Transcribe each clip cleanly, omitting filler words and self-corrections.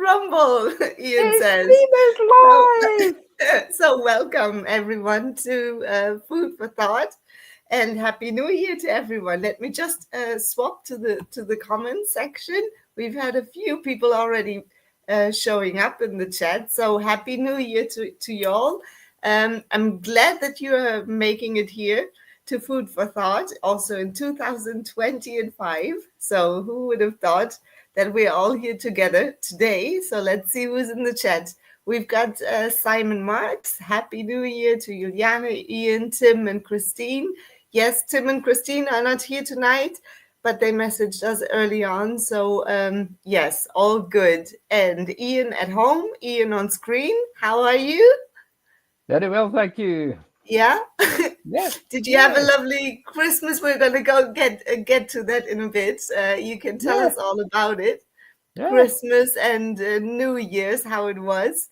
rumble, Ian It's says. Nina's live. So welcome everyone to Food for Thought, and Happy New Year to everyone. Let me just swap to the comments section. We've had a few people already showing up in the chat. So Happy New Year to y'all. I'm glad that you are making it here to Food for Thought, also in 2025. So who would have thought that we're all here together today? So let's see who's in the chat. We've got Simon Marks. Happy New Year to Juliana, Ian, Tim, and Christine. Yes, Tim and Christine are not here tonight, but they messaged us early on. So, yes, all good. And Ian at home, Ian on screen. How are you? Very well, thank you. Yeah. Yes, Did you have a yes, lovely Christmas? We're gonna go get to that in a bit. You can tell yeah, us all about it. yeah, Christmas and New Year's, how it was.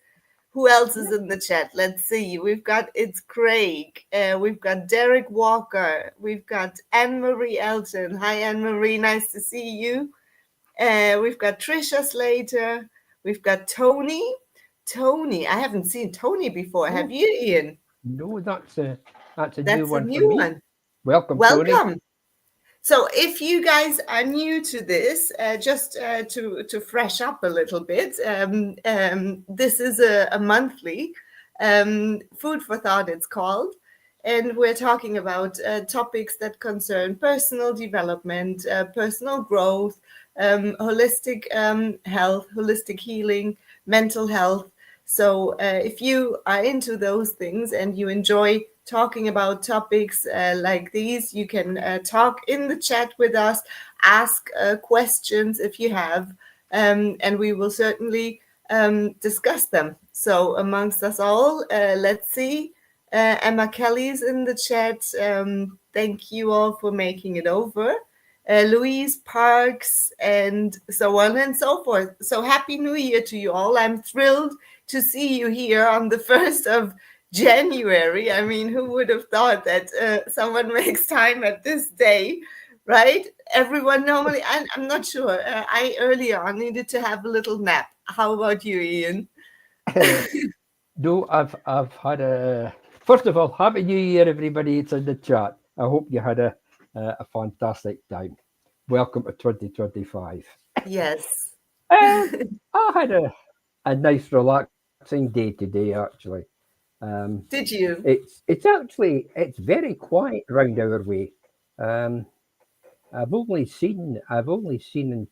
Who else is yeah. in the chat? Let's see. We've got it's Craig. We've got Derek Walker. We've got Anne Marie Elton. Hi, Anne Marie. Nice to see you. We've got Trisha Slater. We've got Tony. Tony. I haven't seen Tony before. Have Oh, you, Ian? no, that's a new That's a one for new me. one. Welcome, Tony. Welcome. So, if you guys are new to this, just to fresh up a little bit, this is a monthly food for thought. It's called, and we're talking about topics that concern personal development, personal growth, holistic health, holistic healing, mental health. So, if you are into those things and you enjoy talking about topics like these, you can talk in the chat with us, ask questions if you have, and we will certainly discuss them. So, amongst us all, let's see. Emma Kelly's in the chat. Thank you all for making it over. Louise Parks, and so on and so forth. So, Happy New Year to you all. I'm thrilled to see you here on the 1st of January. I mean, who would have thought that someone makes time at this day, right? Everyone normally, I'm not sure. I earlier on needed to have a little nap. How about you, Ian? No, I've had a. First of all, happy New Year, everybody. It's in the chat. I hope you had a fantastic time. Welcome to 2025. Yes. Um, I had a nice, relaxing day today. Actually, um, Did you? it's very quiet around our way. Um, I've only seen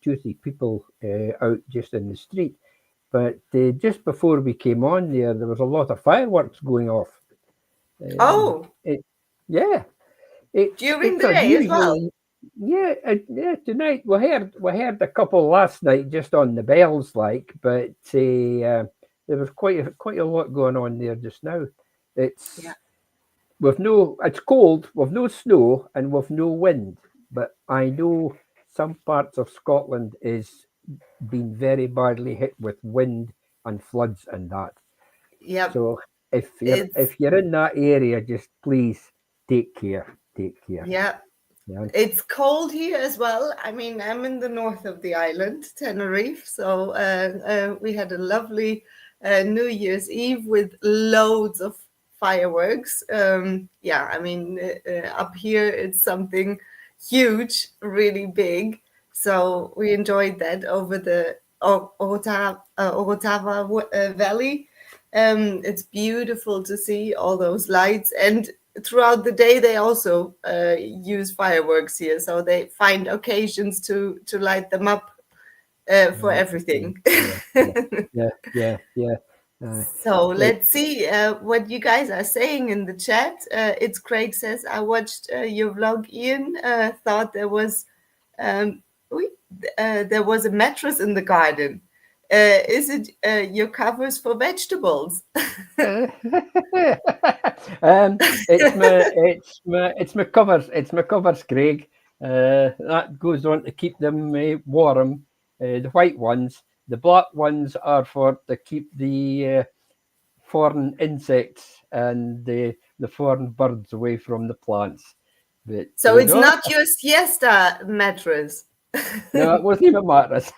two, three people out just in the street, but just before we came on there was a lot of fireworks going off. Oh, It, yeah, it's during the day as well. unusual. Yeah, yeah. Tonight we heard a couple last night just on the bells, like, but there was quite a lot going on there just now. Yeah. It's it's cold, we've no snow, and we've no wind. But I know some parts of Scotland is being very badly hit with wind and floods and that. Yep. So if you're It's, if you're in that area, just please take care. Take care. yeah. Yeah. It's cold here as well. I mean, I'm in the north of the island, Tenerife. So we had a lovely New Year's Eve with loads of fireworks. Yeah, I mean, up here it's something huge, really big. So we enjoyed that over the Orotava Valley. It's beautiful to see all those lights, and throughout the day they also use fireworks here, so they find occasions to light them up for Right. Yeah. everything. Yeah. Yeah. Yeah. Yeah. Yeah. Uh, So it, let's see what you guys are saying in the chat. It's Craig says, I watched your vlog, Ian. Thought um, oui, there was a mattress in the garden. Is it your covers for vegetables? it's my covers. It's my covers, Craig. That goes on to keep them warm. The white ones. The black ones are for to keep the foreign insects and the foreign birds away from the plants. But So it's not your siesta mattress. No, it wasn't even mattress.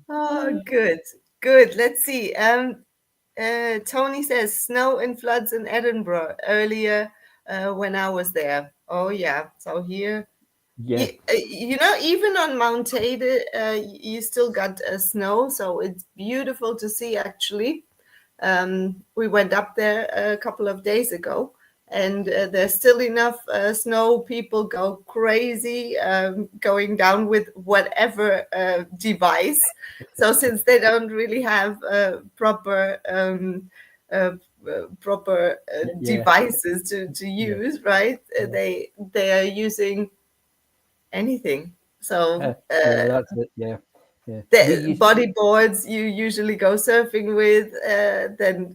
Oh, good, good. Let's see. Tony says snow and floods in Edinburgh earlier when I was there. Oh yeah. So here, Yeah, even on Mount Ada, you still got snow, so it's beautiful to see actually. We went up there a couple of days ago, and there's still enough snow. People go crazy going down with whatever device. So since they don't really have uh, proper yeah, devices to yeah, use, right? yeah. They are using anything. So Yeah, that's it. Yeah, yeah. We the used bodyboards you usually go surfing with, then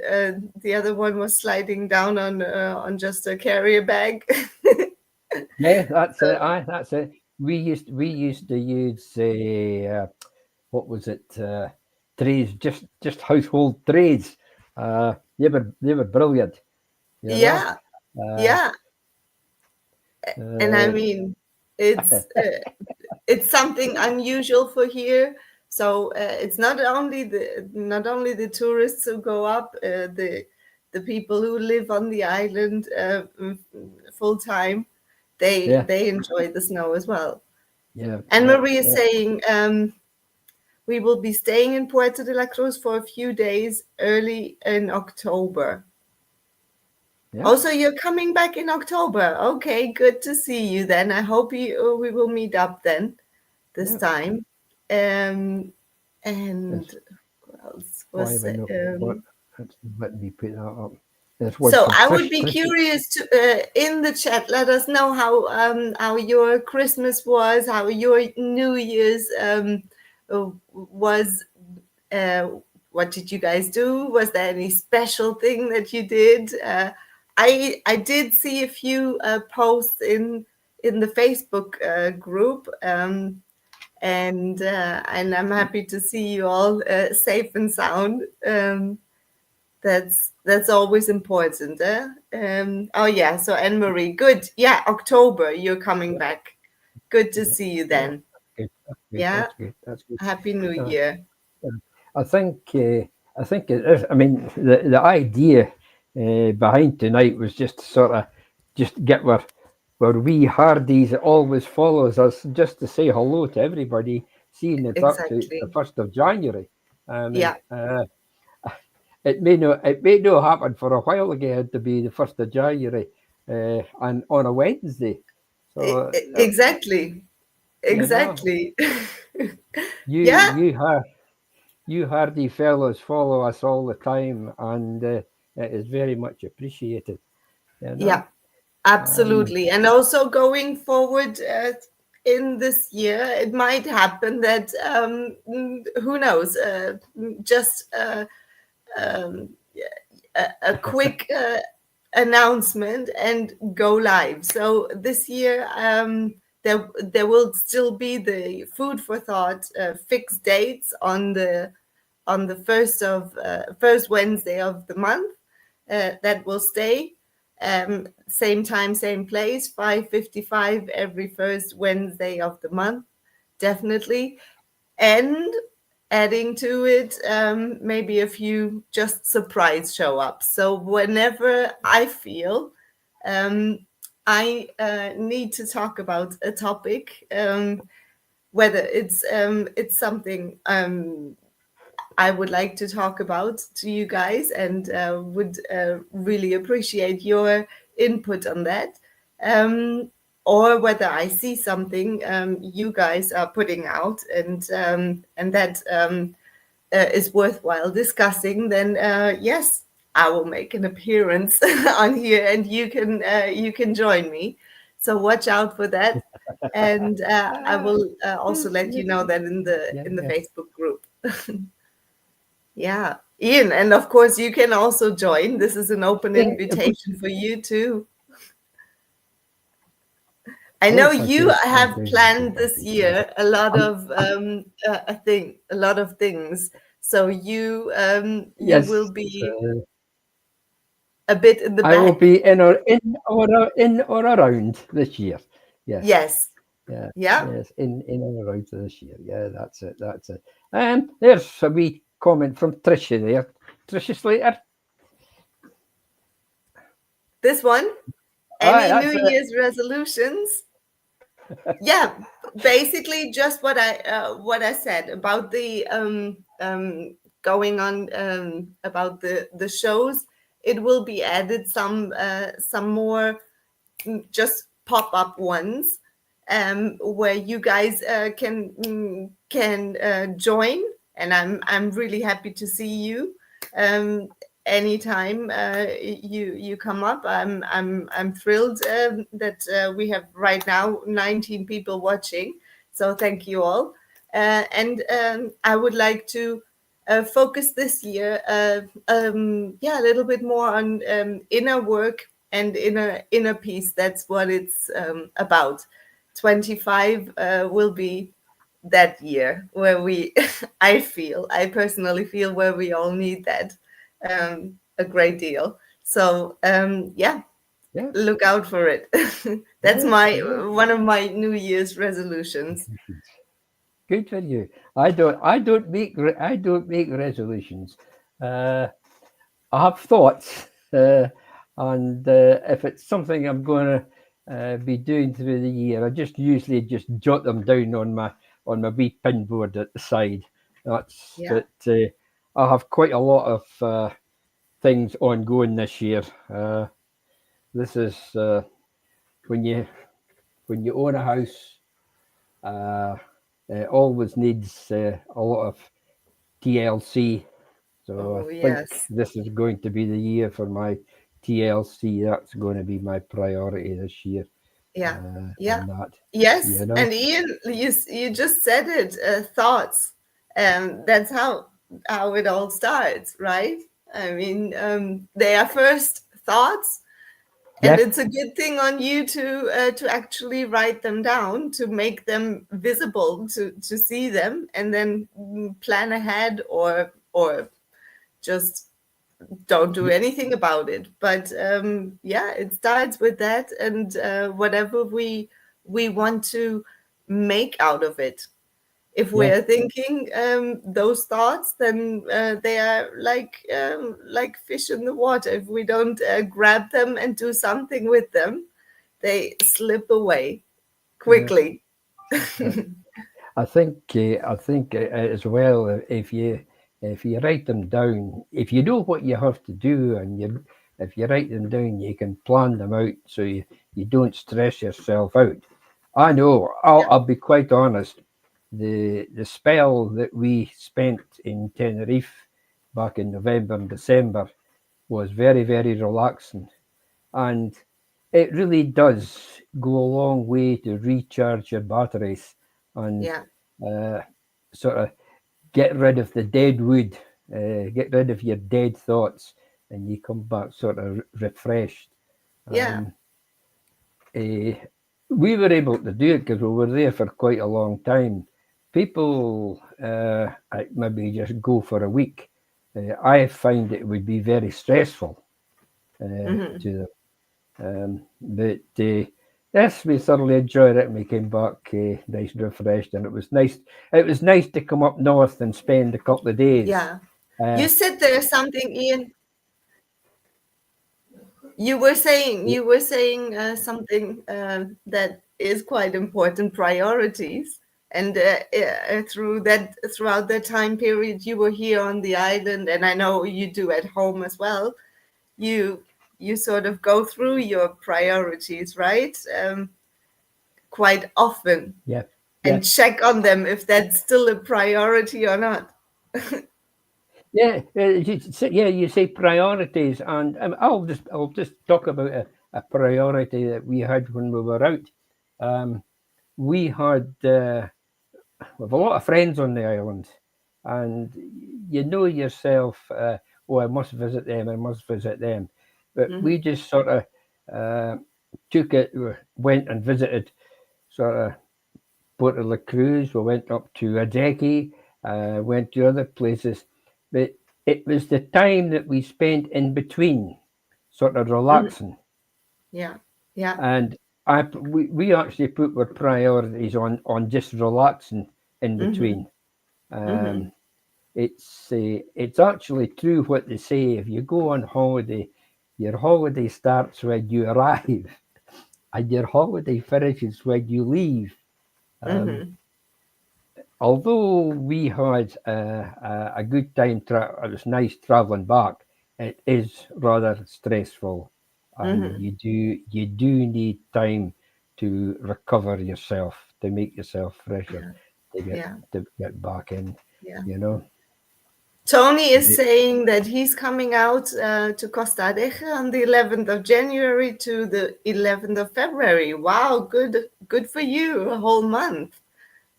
the other one was sliding down on just a carrier bag. yeah, that's it. Aye, that's it. We used to use what was it? Trays, just household trays. They were brilliant. You know. Yeah, Uh, yeah, and I uh, mean it's something unusual for here. So it's not only the tourists who go up, the people who live on the island full time, yeah, they enjoy the snow as well. yeah, And yeah, Marie is yeah, saying, we will be staying in Puerto de la Cruz for a few days early in October. yeah, Also, you're coming back in October. Okay, good to see you then. I hope we will meet up then this yeah. time. And There's what else was five in the what? Let me put that up. There's one so from I would Trish. be Trish. curious to in the chat. Let us know how your Christmas was, how your New Year's was. Uh, what did you guys do? Was there any special thing that you did? I did see a few posts in the Facebook group, and I'm happy to see you all safe and sound. That's always important. Oh yeah, so Anne Marie, good. Yeah, October, you're coming back. Good to Yeah, see you yeah. then. Good. That's good. Yeah, That's good. That's good. Happy New Uh, Year. I think I think it is. I mean, the idea behind tonight was just to sort of just get where wee Hardies that always follows us just to say hello to everybody, seeing it's up to the Exactly. 1st of January. I mean, Yeah, it may not happen for a while again to be the 1st of January, and on a Wednesday. So exactly. you know, Exactly. you Yeah, you have you hardy fellows follow us all the time, and it is very much appreciated. You yeah, know, um, absolutely. And also going forward in this year, it might happen that who knows, just um, a quick announcement and go live. So this year, there will still be the food for thought fixed dates on the first Wednesday of the month. That will stay. Same time, same place, 5:55 every first Wednesday of the month, definitely. And adding to it, maybe a few just surprise show ups. So whenever I feel um, I need to talk about a topic, whether it's something I would like to talk about to you guys, and would really appreciate your input on that. Um, or whether I see something you guys are putting out, and that is worthwhile discussing, then yes, I will make an appearance on here, and you can join me. So watch out for that, and I ah, will also yes, let you yes, know that yeah, in the yeah. Facebook group. Yeah, Ian, and of course you can also join. This is an open Yeah, of course, invitation for you too. I know oh, I you do, I have do, I do, planned I this do. Yeah. year a lot I'm, of a lot of things. So you yes, will be uh, a bit in the I will back. be in or around this year. Yes, Yes. Yeah, Yeah. yes, in and around this year. Yeah, that's it. That's it. There's a wee comment from Tricia there. Tricia Slater. This one. Aye, Any New that's it. Year's resolutions? Yeah, basically just what I said about the going on about the shows. It will be added some more just pop up ones where you guys can join, and I'm really happy to see you. Um, Anytime you come up, I'm thrilled that we have right now 19 people watching. So thank you all, and I would like to focus this year, yeah, a little bit more on inner work and inner peace. That's what it's about. 25 will be that year where we, I personally feel where we all need that a great deal. So yeah, Yeah, look out for it. That's yes, my yeah. one of my New Year's resolutions. Good for you. I don't make resolutions. Uh, I have thoughts, and if it's something I'm going to be doing through the year, I just usually just jot them down on my wee pin board at the side. That's Yeah. but I have quite a lot of things ongoing this year. This is when you when you own a house, uh, it always needs a lot of TLC. So I Oh think yes. this is going to be the year for my TLC. That's going to be my priority this year. Yeah. Yeah. And that, Yes. you know, And Ian, you just said it. Thoughts. That's how it all starts, right? I mean, they are first thoughts, and yeah, it's a good thing on you to actually write them down, to make them visible, to see them, and then plan ahead, or just don't do y- anything about it. But yeah, it starts with that, and whatever we want to make out of it. If we yeah, are thinking those thoughts, then they are like fish in the water. If we don't grab them and do something with them, they slip away yeah. quickly. Uh, I think as well, if you write them down, if you know what you have to do, and if you write them down, you can plan them out so you don't stress yourself out. I know. I'll be quite honest. The spell that we spent in Tenerife back in November and December was very, very relaxing, and it really does go a long way to recharge your batteries and Yeah, uh, sort of get rid of the dead wood, get rid of your dead thoughts, and you come back sort of refreshed. yeah, Um, uh, we were able to do it because we were there for quite a long time. People maybe just go for a week. I find it would be very stressful hmm, to them. But yes, we thoroughly enjoyed it, and we came back nice and refreshed, and it was nice. It was nice to come up north and spend a couple of days. yeah. Uh, You said there's something, Ian. You were saying something that is quite important, priorities. And throughout that time period you were here on the island, and I know you do at home as well, you you sort of go through your priorities, right? Quite often, yeah, yeah, and check on them if that's still a priority or not. yeah. You say priorities, and I'll just talk about a priority that we had when we were out. Um, we had we have a lot of friends on the island, and you know yourself, oh, I must visit them, I must visit them. But Hmm. we just sort of uh, took it, went and visited sort of Puerto La Cruz, we went up to Adeki, went to other places. But it was the time that we spent in between, sort of Hmm. relaxing. Yeah, yeah, And we actually put our priorities on just relaxing in Mm-hmm. between. Mm-hmm. Um, it's actually true what they say. If you go on holiday, your holiday starts when you arrive, and your holiday finishes when you leave. Um, Mm-hmm. Although we had a good time, it was nice travelling back. It is rather stressful, and Mm-hmm. you do need time to recover yourself, to make yourself fresher, Yeah. to get Yeah. to get back in. Yeah. You know, Tony is The- saying that he's coming out to Costa Rica on the 11th of January to the 11th of February. Wow, good for you. A whole month.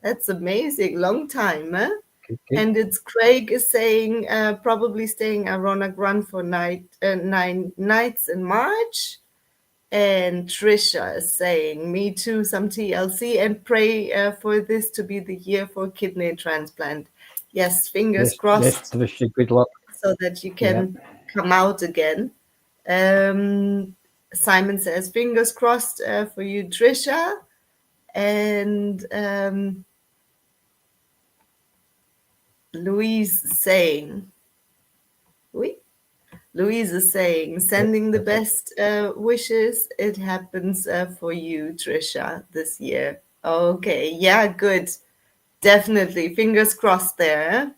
That's amazing. Long time, huh? good. And it's Craig is saying probably staying at Ronak Run for 9 nights in March. And Trisha is saying, me too, some TLC, and pray for this to be the year for kidney transplant. Yes, fingers Yes, crossed Tricia, good luck. so that you Yeah, can come out again. Simon says, fingers crossed for you, Trisha. And Louise saying, oui. Louise is saying, sending the that's it. best wishes. It happens for you, Trisha, this year. Okay, yeah, good. Definitely. Fingers crossed there.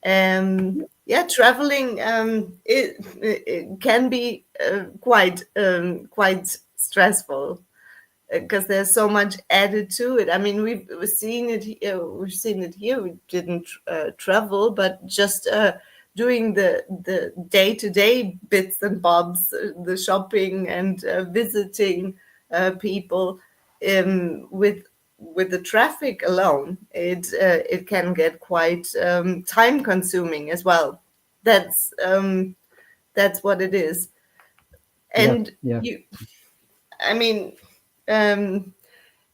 Yeah, traveling it can be quite stressful because there's so much added to it. I mean, we've seen it. We've seen it here. We didn't travel, but just doing the day-to-day bits and bobs, the shopping and visiting people with the traffic alone, it can get quite time-consuming as well. That's that's what it is, Yeah, and yeah, you. I mean. Um,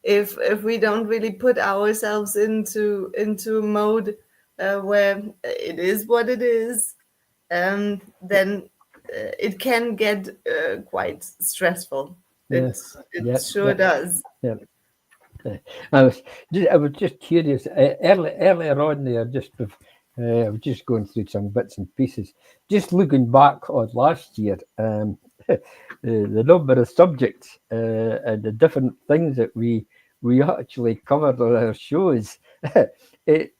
if we don't really put ourselves into a mode where it is what it is, then it can get quite stressful. yeah, It yeah, sure yeah, does. yeah. Uh, I was just curious earlier on there. I was just going through some bits and pieces, just looking back on last year. The number of subjects and the different things that we actually covered on our shows. it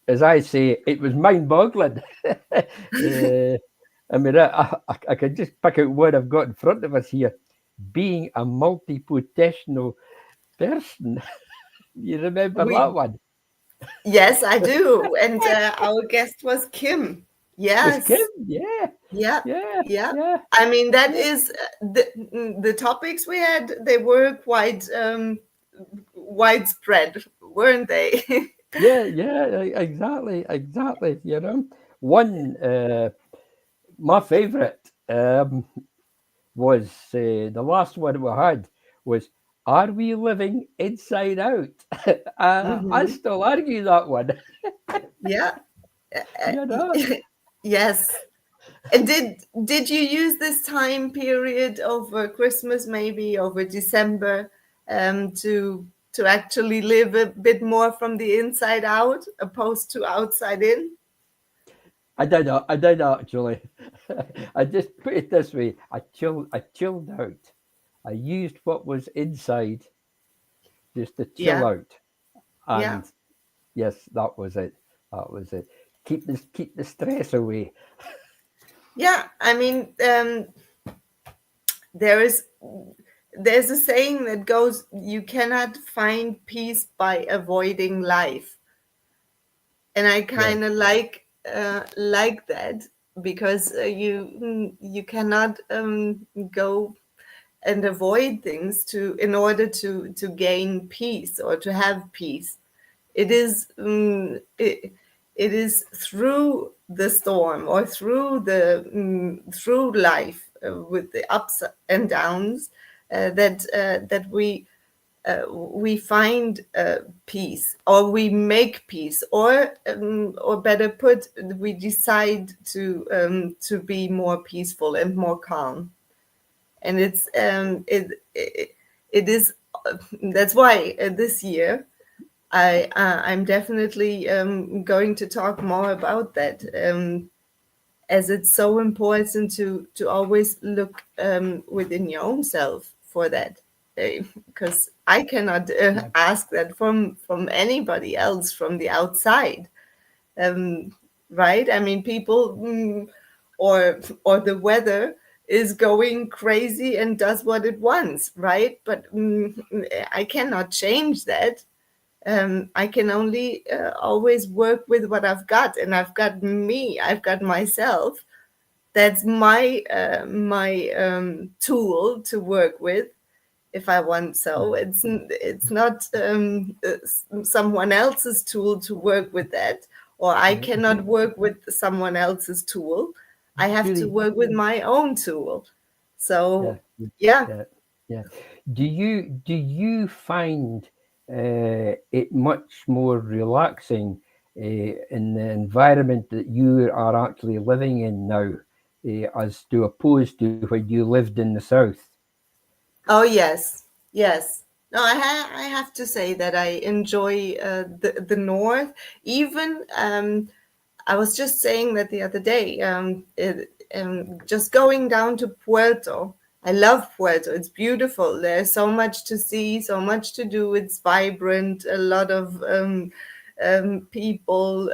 As I say, it was mind-boggling. I mean, I can just pick out what I've got in front of us here. Being a multi-potential person. You remember We that one? Yes, I do. And our guest was Kim. Was Kim? Yes. Yeah, Yeah. yeah, Yeah. yeah, I mean, that yeah, is the topics we had. They were quite widespread, weren't they? yeah. Exactly, exactly. One my favourite was the last one we had was. Are we living inside out? I Hmm. still argue that one. Yeah. You know, Yes. And did you use this time period over Christmas, maybe over December, to actually live a bit more from the inside out, opposed to outside in? I did actually. I just put it this way: I chilled out. I used what was inside just to chill Yeah, out, yeah, and yes, that was it. That was it. Keep the stress away. yeah. I mean, there is there's a saying that goes, "You cannot find peace by avoiding life," and I Yeah, kind of like that because you cannot go and avoid things to in order to gain peace or to have peace. It is it is through the storm or through through life with the ups and downs that we find peace, or we make peace, or better put, we decide to be more peaceful and more calm. and it is that's why this year I'm definitely going to talk more about that, as it's so important to always look within your own self for that, because I cannot ask that from anybody else from the outside, um, right? I mean, people, or the weather is going crazy and does what it wants, right? But I cannot change that. I can only always work with what I've got, and I've got me, I've got myself. That's my tool to work with if I want. So it's not someone else's tool to work with that, or I Yeah. cannot work with someone else's tool. I have to Julie, work with my own tool. yeah, So yeah, yeah. yeah, yeah. Do you find it much more relaxing in the environment that you are actually living in now, as to opposed to when you lived in the south? Oh yes, yes. No, I have to say that I enjoy the north. Even I was just saying that the other day. Just going down to Puerto. I love Puerto. It's beautiful. There's so much to see, so much to do. It's vibrant. A lot of people.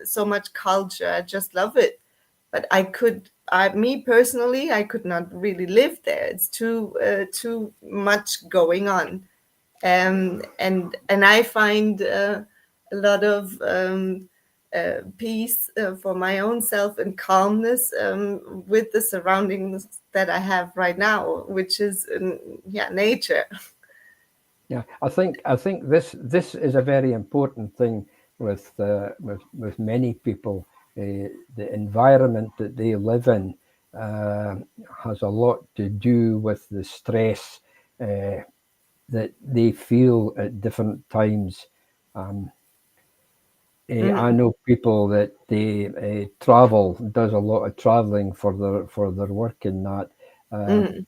So much culture. I just love it. But me personally, I could not really live there. It's too much going on, and I find a lot of peace for my own self and calmness with the surroundings that I have right now, which is yeah, nature. Yeah, I think this is a very important thing with many people. The environment that they live in uh, has a lot to do with the stress uh, that they feel at different times. Um, I Mm, know people that they travel, does a lot of traveling for their work and that. Uh, mm,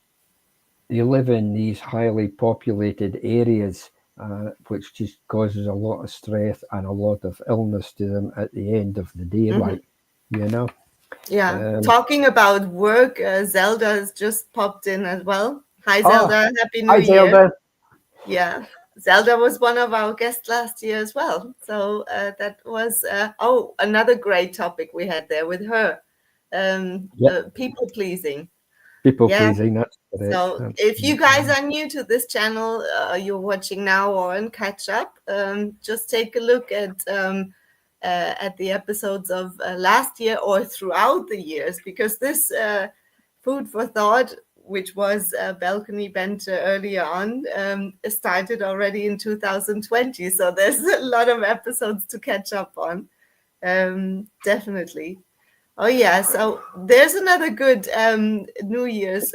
they live in these highly populated areas, which just causes a lot of stress and a lot of illness to them at the end of the day, mhm. like, you know. Yeah. Um, Talking about work, Zelda has just popped in as well. Hi, oh, Zelda. Happy New hi, Year. Zelda. Yeah. Zelda was one of our guests last year as well. So that was, another great topic we had there with her. Yep, People pleasing. people Yeah. pleasing, that's correct. So That's if you correct. guys are new to this channel, you're watching now or in catch up, just take a look at the episodes of last year or throughout the years, because this food for thought, which was balcony banter earlier on, started already in 2020. So there's a lot of episodes to catch up on. Definitely. Oh yeah, so there's another good New Year's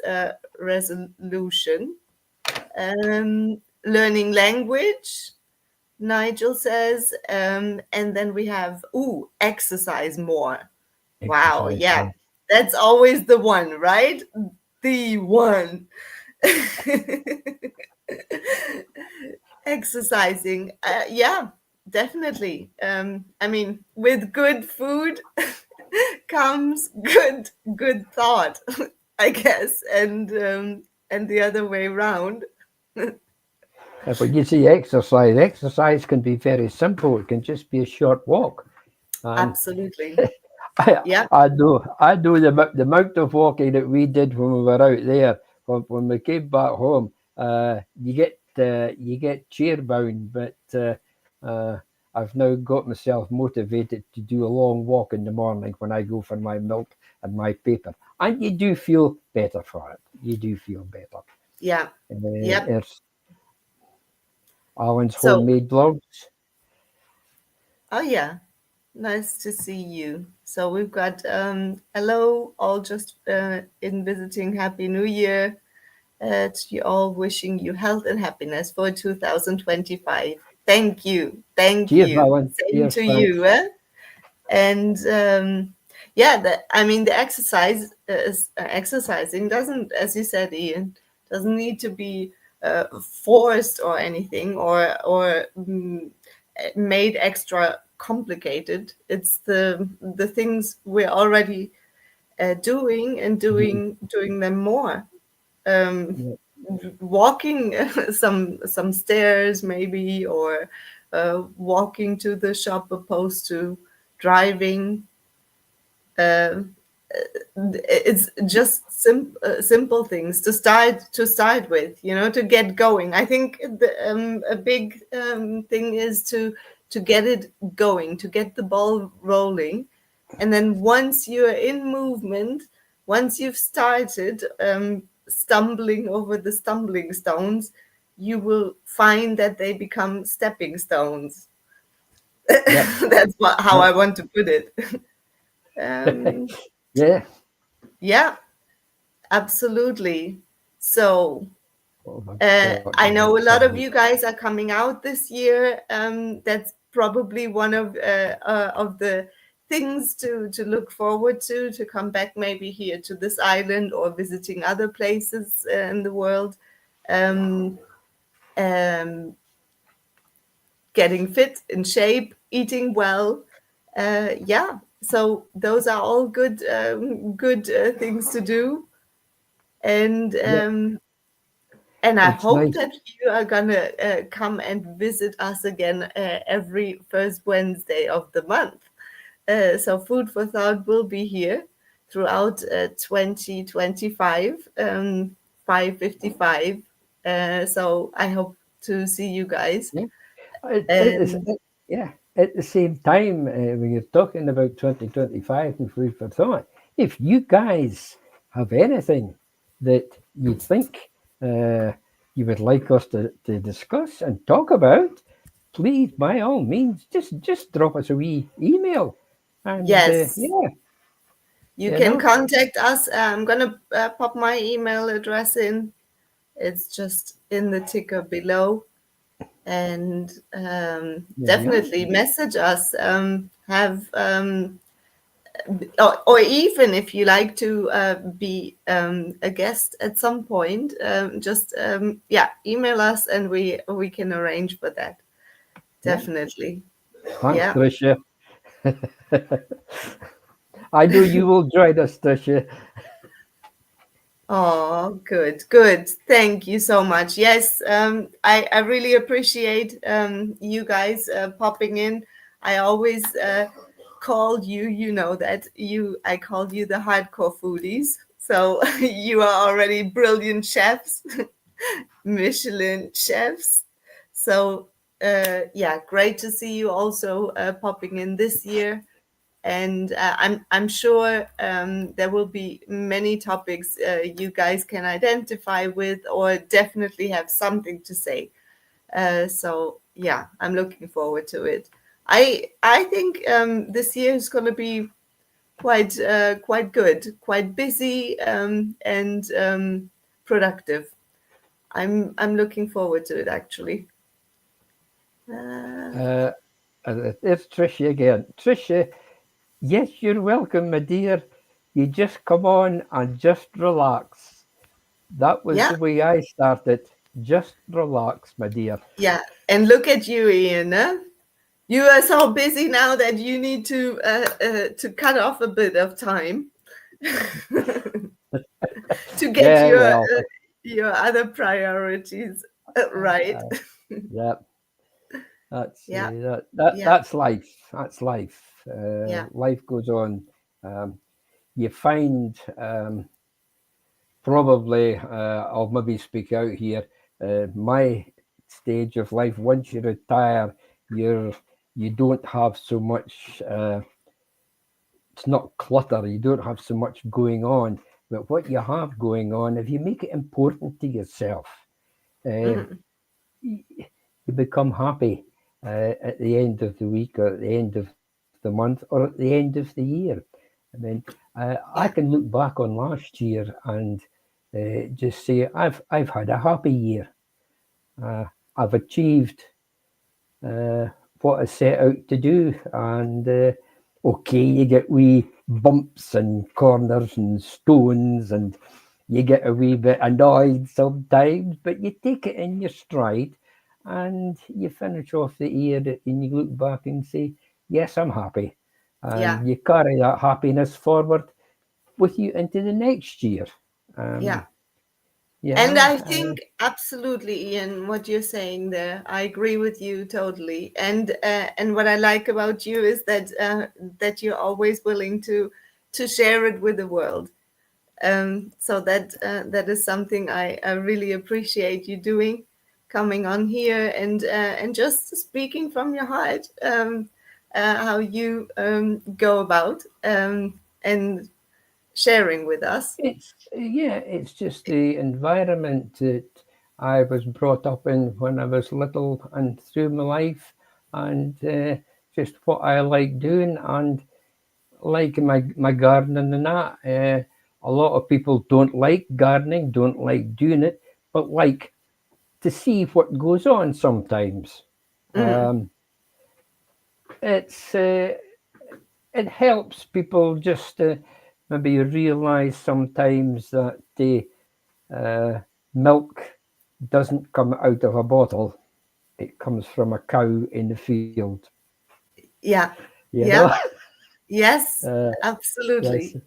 resolution. Learning language, Nigel says, and then we have exercise more. Wow, Exercise yeah, more. that's always the one, right? The one. Exercising, yeah, definitely. I mean, with good food comes good thought, I guess, and the other way around. But you see, exercise can be very simple. It can just be a short walk. And Absolutely. I, Yeah. I know the amount of walking that we did when we were out there. When we came back home, you get chair bound, but I've now got myself motivated to do a long walk in the morning when I go for my milk and my paper, and you do feel better for it. You do feel better. Yeah. Yep. It's Alan's So, homemade vlogs. oh yeah, nice to see you. So we've got hello, all just in visiting. Happy New Year to you all. Wishing you health and happiness for 2025. Thank you. Thank Cheers, you. Alan. Same Cheers, to thanks. you. And yeah, I mean, the exercising doesn't, as you said, Ian, doesn't need to be forced or anything, or made extra complicated. It's the things we're already doing, and Mhm. doing them more. Um, Yeah, Walking some stairs maybe, or walking to the shop opposed to driving. um, it's just simple things to start with, to get going. I think a big thing is to get it going, to get the ball rolling, and then once you're in movement, once you've started stumbling over the stumbling stones, you will find that they become stepping stones. yep, That's how yep. I want to put it. um, Yeah. yeah. Absolutely. So, What have I got I here? know a Let's lot have a of look. you guys are coming out this year. That's probably one of the things to look forward to come back maybe here to this island, or visiting other places in the world. Um, um, Getting fit, in shape, eating well. Yeah. So those are all good things to do. And Yeah, I it's hope nice. that you are gonna come and visit us again every first Wednesday of the month. So Food for Thought will be here throughout 2025, 5:55. So I hope to see you guys. Yeah. And Yeah. At the same time, when you're talking about 2025 and food for thought, if you guys have anything that you think uh, you would like us to discuss and talk about, please, by all means, just drop us a wee email. And yes, yeah, you you can know, contact us. I'm gonna pop my email address in. It's just in the ticker below. And there you are. definitely message us. Have or even if you like to be a guest at some point, just yeah, email us and we can arrange for that. Yeah. Definitely. Thanks, Yeah. Tricia. I know you will join us, Tricia. Oh, good, good. Thank you so much. Yes, I really appreciate you guys popping in. I always called you, that I called you the hardcore foodies. So you are already brilliant chefs, Michelin chefs. So yeah, great to see you also popping in this year. And I'm sure there will be many topics you guys can identify with, or definitely have something to say. So yeah, I'm looking forward to it. I think this year is going to be quite good, quite busy, and productive. I'm looking forward to it, actually. Uh, Uh, there's Tricia again. Tricia, yes, you're welcome, my dear. You just come on and just relax. That was yeah, the way I started. Just relax, my dear. yeah. And look at you, Ian. Huh? You are so busy now that you need to cut off a bit of time to get Yeah, well, your other priorities right. uh, yeah, that's Yeah, yeah, that's life. That's life. yeah, Life goes on. Um, you find probably I'll maybe speak out here. My stage of life, once you retire, you don't have so much. It's not clutter. You don't have so much going on. But what you have going on, if you make it important to yourself, uh, mhm, you become happy at the end of the week, or at the end of the month, or at the end of the year. I mean, I can yeah, look back on last year and just say I've had a happy year. Uh, I've achieved uh, what I set out to do, and Okay, you get wee bumps and corners and stones, and you get a wee bit annoyed sometimes, but you take it in your stride and you finish off the year and you look back and say, yes, I'm happy. Yeah, And you carry that happiness forward with you into the next year. yeah. Um, And yeah, I think absolutely, Ian, what you're saying there, I agree with you totally. And what I like about you is that you're always willing to share it with the world. So that is something I really appreciate you doing, coming on here and just speaking from your heart, how you go about and sharing with us. it's just the environment that I was brought up in when I was little and through my life, and just what I like doing, and like my gardening and that. A lot of people don't like gardening, don't like doing it, but like to see what goes on sometimes. Mm, Um, it's it helps people just to maybe realize sometimes that the milk doesn't come out of a bottle; it comes from a cow in the field. yeah, You know, yeah, yes, uh, yes, absolutely.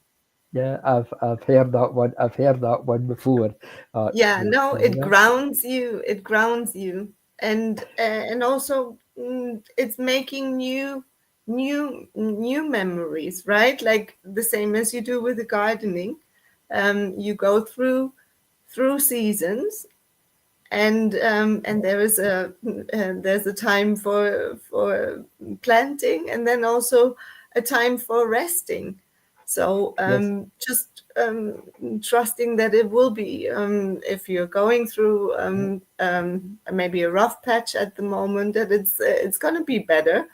yeah. I've heard that one. I've heard that one before, Yeah, actually. no, You it know, grounds you. It grounds you, and also it's making new memories, right? Like the same as you do with the gardening. You go through seasons, and there's a time for planting, and then also a time for resting. So yes, just trusting that it will be, if you're going through maybe a rough patch at the moment, that it's going to be better,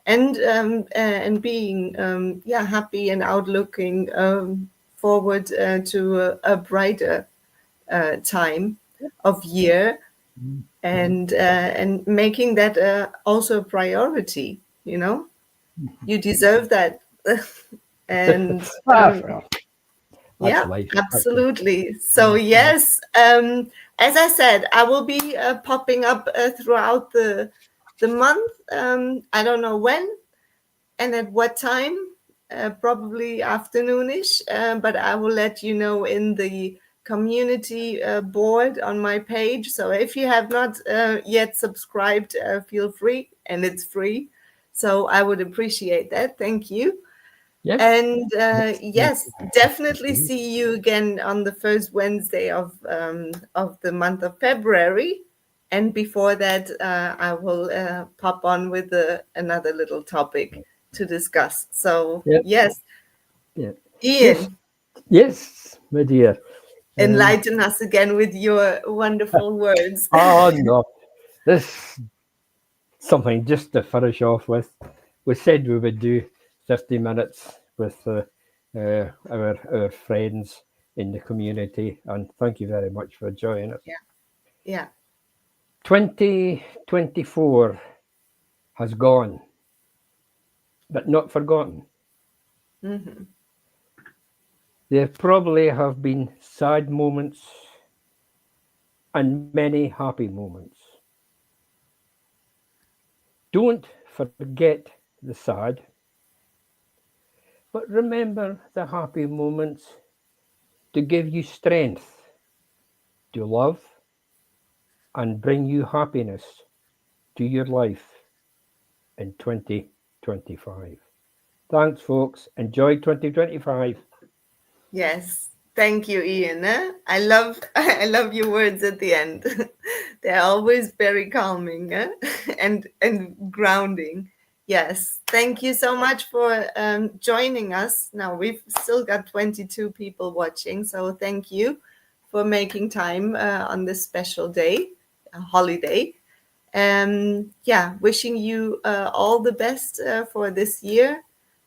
and being happy and outlooking forward to a brighter time of year, yeah. and making that also a priority. You deserve that. And Well, that's yeah, life. absolutely. So Yeah, yes, as I said, I will be popping up throughout the month. I don't know when and at what time, probably afternoonish, but I will let you know in the community board on my page. So if you have not yet subscribed, feel free, and it's free. So I would appreciate that. Thank you. yes, And yes. Thank yes, definitely you. see you again on the first Wednesday of the month of February. And before that, I will pop on with another little topic to discuss. So Yeah, yes, yeah. Yes, Ian, yes, my dear. Um, enlighten us again with your wonderful words. oh no, this something just to finish off with. We said we would do 30 minutes with our friends in the community, and thank you very much for joining us. Yeah, yeah. 2024 has gone, but not forgotten. Hmm. There probably have been sad moments and many happy moments. Don't forget the sad, but remember the happy moments to give you strength to love and bring you happiness to your life in 2025. Thanks, folks. Enjoy 2025. Yes. Thank you, Ian. I love I love your words at the end. They're always very calming, and grounding. Yes. Thank you so much for joining us. Now we've still got 22 people watching, so thank you for making time on this special day, a holiday. Yeah, wishing you all the best for this year,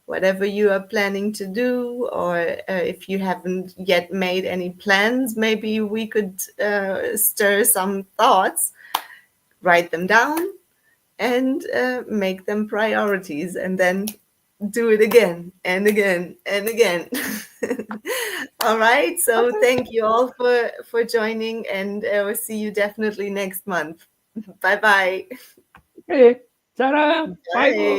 whatever you are planning to do, or if you haven't yet made any plans, maybe we could stir some thoughts, write them down, and make them priorities, and then do it again and again and again. All right. So thank you all for joining, and we'll see you definitely next month. Bye bye. Okay. Ta-ra. Bye. Bye.